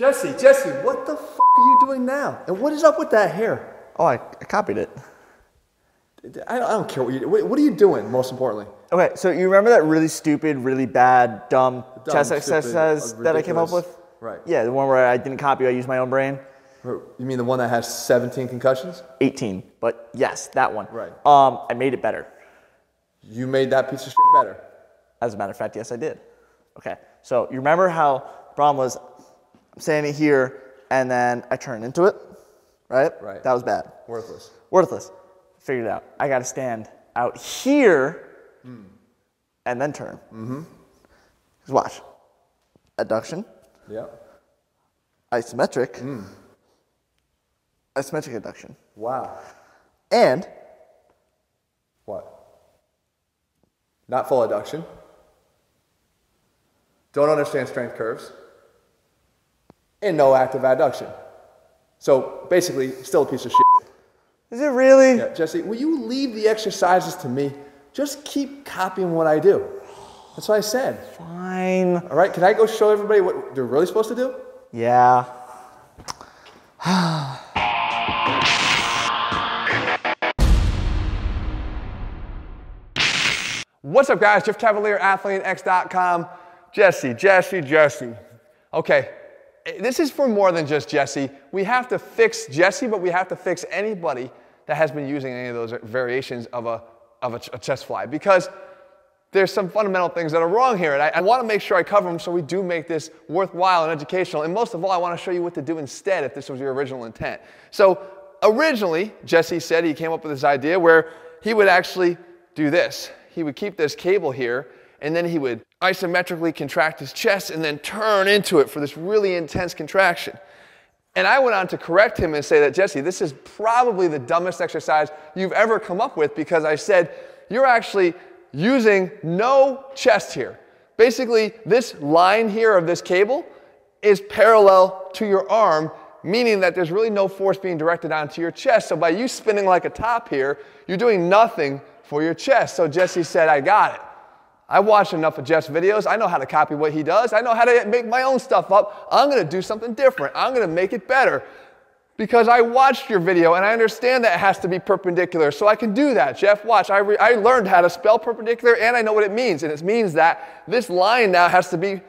Jesse, what the f are you doing now? And what is up with that hair? Oh, I copied it. I don't care what you do. What are you doing, most importantly? Okay, so you remember that really stupid, really bad, dumb chest exercise that I came up with? Right. Yeah, the one where I didn't copy, I used my own brain. You mean the one that has 17 concussions? 18, but yes, that one. Right. I made it better. You made that piece of shit better. As a matter of fact, yes, I did. Okay, so you remember how the problem was I'm standing here and then I turned into it, right? Right. That was bad. Worthless. Worthless. Figured it out. I got to stand out here and then turn. Just watch. Adduction. Yeah. Isometric. Isometric adduction. Wow. And what? Not full adduction. Don't understand strength curves. And no active adduction. So basically, still a piece of shit. is it really? Yeah, Jesse, will you leave the exercises to me? Just keep copying what I do. That's what I said. Fine. All right, can I go show everybody what they're really supposed to do? Yeah. What's up, guys? Jeff Cavalier, ATHLEAN-X.com. Jesse. Okay, this is for more than just Jesse. We have to fix Jesse, but we have to fix anybody that has been using any of those variations of a chest fly, because there's some fundamental things that are wrong here, and I want to make sure I cover them so we do make this worthwhile and educational. And most of all, I want to show you what to do instead if this was your original intent. So originally, Jesse said he came up with this idea where he would actually do this. He would keep this cable here, and then he would isometrically contract his chest and then turn into it for this really intense contraction. And I went on to correct him and say that, Jesse, this is probably the dumbest exercise you've ever come up with, because I said, you're actually using no chest here. Basically, this line here of this cable is parallel to your arm, meaning that there's really no force being directed onto your chest. So by you spinning like a top here, you're doing nothing for your chest. So Jesse said, I got it. I watched enough of Jeff's videos. I know how to copy what he does. I know how to make my own stuff up. I'm going to do something different. I'm going to make it better, because I watched your video and I understand that it has to be perpendicular. So I can do that. Jeff, watch. I learned how to spell perpendicular, and I know what it means. And it means that this line now has to be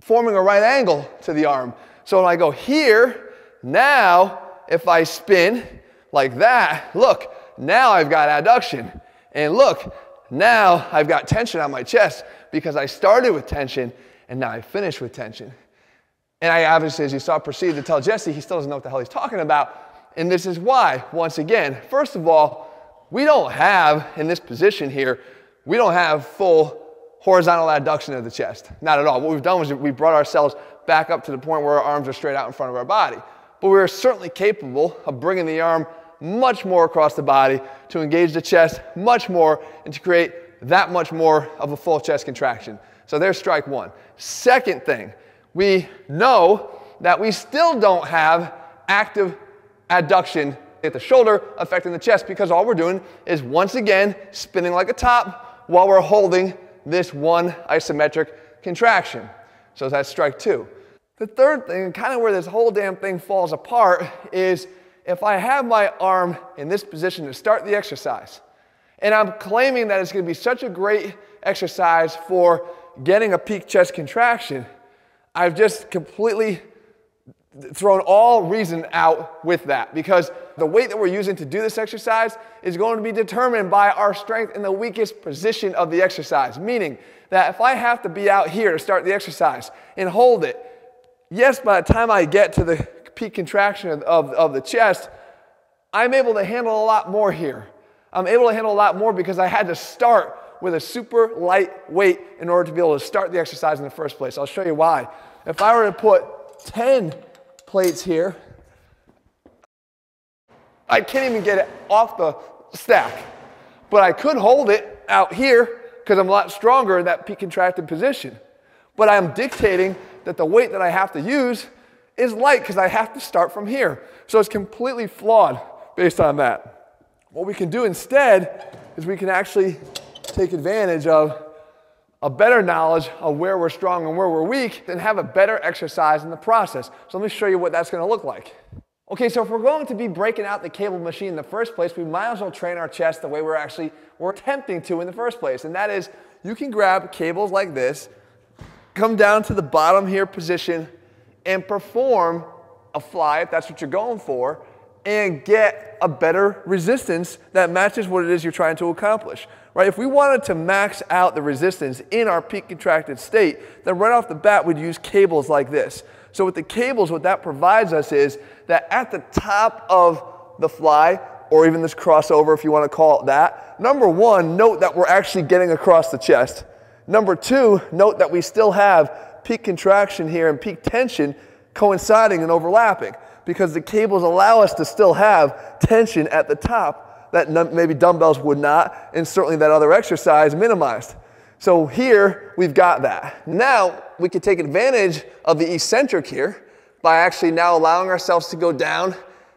forming a right angle to the arm. So when I go here, now if I spin like that, look, now I've got adduction. And look, now I've got tension on my chest, because I started with tension and now I finished with tension. And I obviously, as you saw, proceeded to tell Jesse he still doesn't know what the hell he's talking about. And this is why, once again, first of all, we don't have, in this position here, we don't have full horizontal adduction of the chest. Not at all. What we've done was we brought ourselves back up to the point where our arms are straight out in front of our body. But we're certainly capable of bringing the arm much more across the body to engage the chest much more and to create that much more of a full chest contraction. So there's strike one. Second thing, we know that we still don't have active adduction at the shoulder affecting the chest, because all we're doing is once again spinning like a top while we're holding this one isometric contraction. So that's strike two. The third thing, kind of where this whole damn thing falls apart, is if I have my arm in this position to start the exercise, and I'm claiming that it's going to be such a great exercise for getting a peak chest contraction, I've just completely thrown all reason out with that, because the weight that we're using to do this exercise is going to be determined by our strength in the weakest position of the exercise, meaning that if I have to be out here to start the exercise and hold it, yes, by the time I get to the peak contraction of the chest, I'm able to handle a lot more here. I'm able to handle a lot more because I had to start with a super light weight in order to be able to start the exercise in the first place. I'll show you why. If I were to put 10 plates here, I can't even get it off the stack. But I could hold it out here because I'm a lot stronger in that peak contracted position. But I'm dictating that the weight that I have to use is light because I have to start from here. So it's completely flawed based on that. What we can do instead is we can actually take advantage of a better knowledge of where we're strong and where we're weak, and have a better exercise in the process. So let me show you what that's going to look like. Okay, so if we're going to be breaking out the cable machine in the first place, we might as well train our chest the way we're attempting to in the first place. And that is, you can grab cables like this, come down to the bottom here position, and perform a fly, if that's what you're going for, and get a better resistance that matches what it is you're trying to accomplish. Right? If we wanted to max out the resistance in our peak contracted state, then right off the bat we'd use cables like this. So with the cables, what that provides us is that at the top of the fly, or even this crossover if you want to call it that, number one, note that we're actually getting across the chest. Number two, note that we still have peak contraction here and peak tension coinciding and overlapping, because the cables allow us to still have tension at the top that maybe dumbbells would not, and certainly that other exercise minimized. So here, we've got that. Now, we can take advantage of the eccentric here by actually now allowing ourselves to go down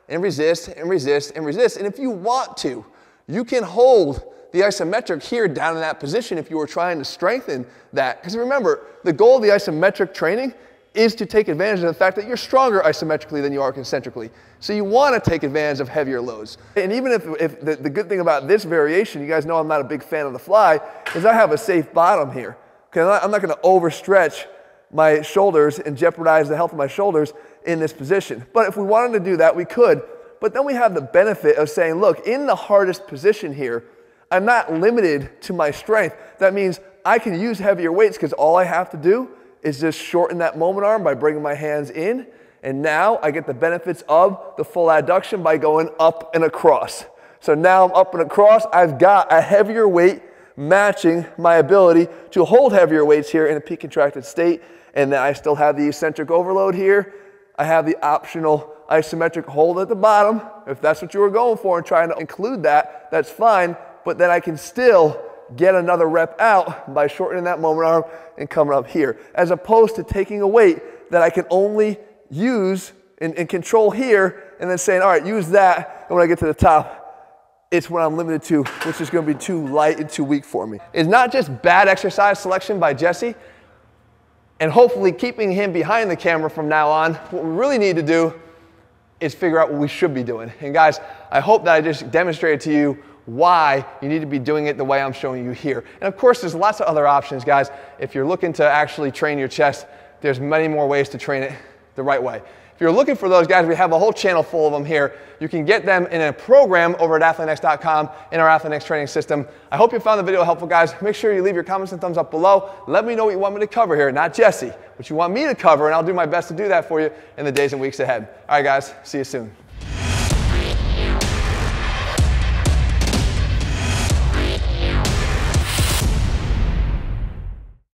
and resist and resist and resist. And if you want to, you can hold the isometric here down in that position if you were trying to strengthen that. Because remember, the goal of the isometric training is to take advantage of the fact that you're stronger isometrically than you are concentrically. So you want to take advantage of heavier loads. And even if the good thing about this variation, you guys know I'm not a big fan of the fly, is I have a safe bottom here. Okay, I'm not going to overstretch my shoulders and jeopardize the health of my shoulders in this position. But if we wanted to do that, we could. But then we have the benefit of saying, look, in the hardest position here, I'm not limited to my strength. That means I can use heavier weights because all I have to do is just shorten that moment arm by bringing my hands in. And now I get the benefits of the full adduction by going up and across. So now I'm up and across. I've got a heavier weight matching my ability to hold heavier weights here in a peak contracted state. And then I still have the eccentric overload here. I have the optional isometric hold at the bottom. If that's what you were going for and trying to include that, that's fine. But then I can still get another rep out by shortening that moment arm and coming up here, as opposed to taking a weight that I can only use and control here and then saying, all right, use that, and when I get to the top, it's what I'm limited to, which is going to be too light and too weak for me. It's not just bad exercise selection by Jesse, and hopefully keeping him behind the camera from now on. What we really need to do is figure out what we should be doing. And guys, I hope that I just demonstrated to you why you need to be doing it the way I'm showing you here. And of course, there's lots of other options, guys. If you're looking to actually train your chest, there's many more ways to train it the right way. If you're looking for those, guys, we have a whole channel full of them here. You can get them in a program over at ATHLEAN-X.com in our ATHLEAN-X training system. I hope you found the video helpful, guys. Make sure you leave your comments and thumbs up below. Let me know what you want me to cover here, not Jesse, what you want me to cover, and I'll do my best to do that for you in the days and weeks ahead. All right, guys, see you soon.